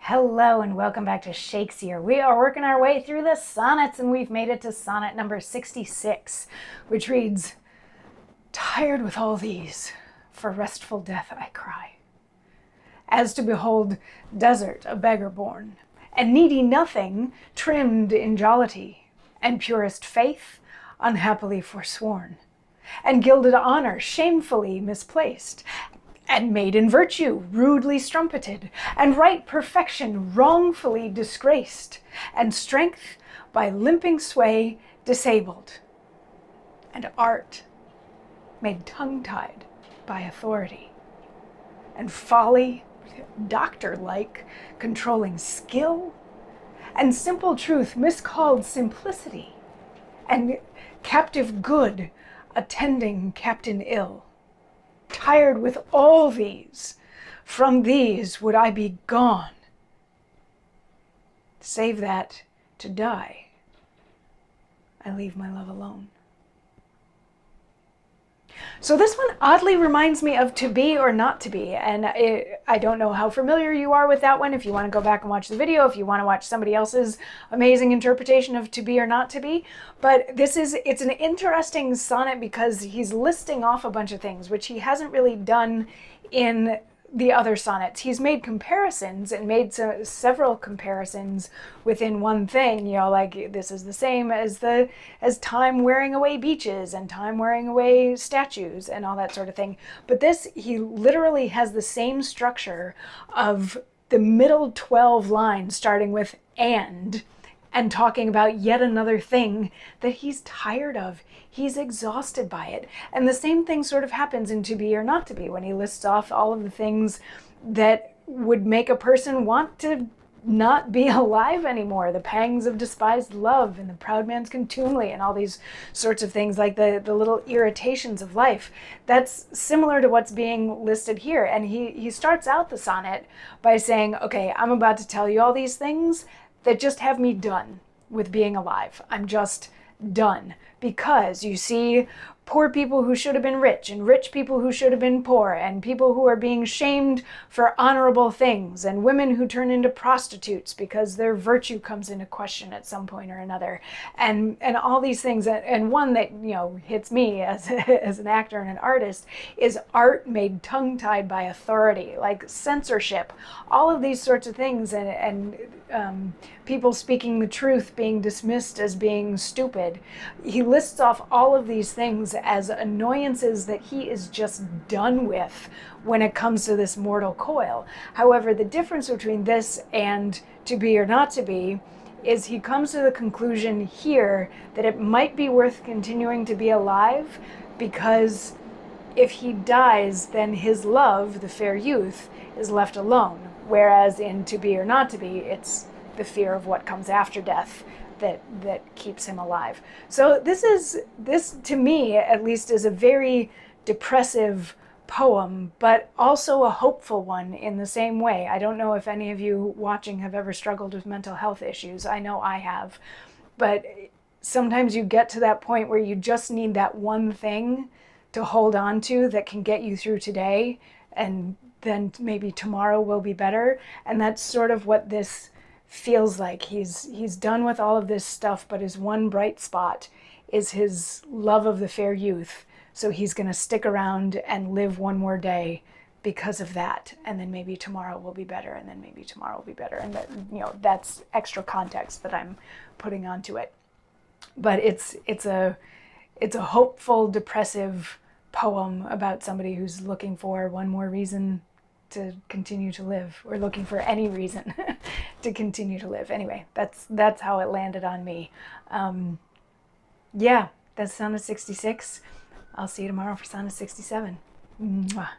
Hello and welcome back to Shakespeare. We are working our way through the sonnets and we've made it to sonnet number 66, which reads, "Tired with all these, for restful death I cry. As to behold desert a beggar born, and needy nothing trimmed in jollity, and purest faith unhappily forsworn, and gilded honor shamefully misplaced, and maiden virtue rudely strumpeted, and right perfection wrongfully disgraced, and strength by limping sway disabled, and art made tongue-tied by authority, and folly doctor-like controlling skill, and simple truth miscalled simplicity, and captive good attending captain ill. Tired with all these, from these would I be gone, save that to die I leave my love alone." So this one oddly reminds me of To Be or Not to Be, and I don't know how familiar you are with that one. If you want to go back and watch the video, if you want to watch somebody else's amazing interpretation of To Be or Not to Be, but it's an interesting sonnet because he's listing off a bunch of things, which he hasn't really done in the other sonnets. He's made comparisons and made several comparisons within one thing, like this is the same as time wearing away beaches and time wearing away statues and all that sort of thing. But this, he literally has the same structure of the middle 12 lines starting with and talking about yet another thing that he's tired of. He's exhausted by it. And the same thing sort of happens in To Be or Not to Be when he lists off all of the things that would make a person want to not be alive anymore. The pangs of despised love and the proud man's contumely and all these sorts of things, like the little irritations of life. That's similar to what's being listed here. And he starts out the sonnet by saying, okay, I'm about to tell you all these things that just have me done with being alive. I'm just done. Because you see poor people who should have been rich, and rich people who should have been poor, and people who are being shamed for honorable things, and women who turn into prostitutes because their virtue comes into question at some point or another, and all these things. And one that hits me as an actor and an artist is art made tongue-tied by authority, like censorship, all of these sorts of things, and people speaking the truth being dismissed as being stupid. He lists off all of these things as annoyances that he is just done with when it comes to this mortal coil. However, the difference between this and To Be or Not to Be is he comes to the conclusion here that it might be worth continuing to be alive, because if he dies, then his love, the fair youth, is left alone. Whereas in To Be or Not to Be, it's the fear of what comes after death that keeps him alive. So this to me at least is a very depressive poem, but also a hopeful one in the same way. I don't know if any of you watching have ever struggled with mental health issues. I know I have. But sometimes you get to that point where you just need that one thing to hold on to that can get you through today, and then maybe tomorrow will be better. And that's sort of what this feels like. He's done with all of this stuff, but his one bright spot is his love of the fair youth. So he's going to stick around and live one more day because of that, and then maybe tomorrow will be better, and then maybe tomorrow will be better. And that, that's extra context that I'm putting onto it. But it's a hopeful, depressive poem about somebody who's looking for one more reason to continue to live, or looking for any reason to continue to live. Anyway, that's how it landed on me. Yeah, that's sonnet 66. I'll see you tomorrow for sonnet 67. Mwah.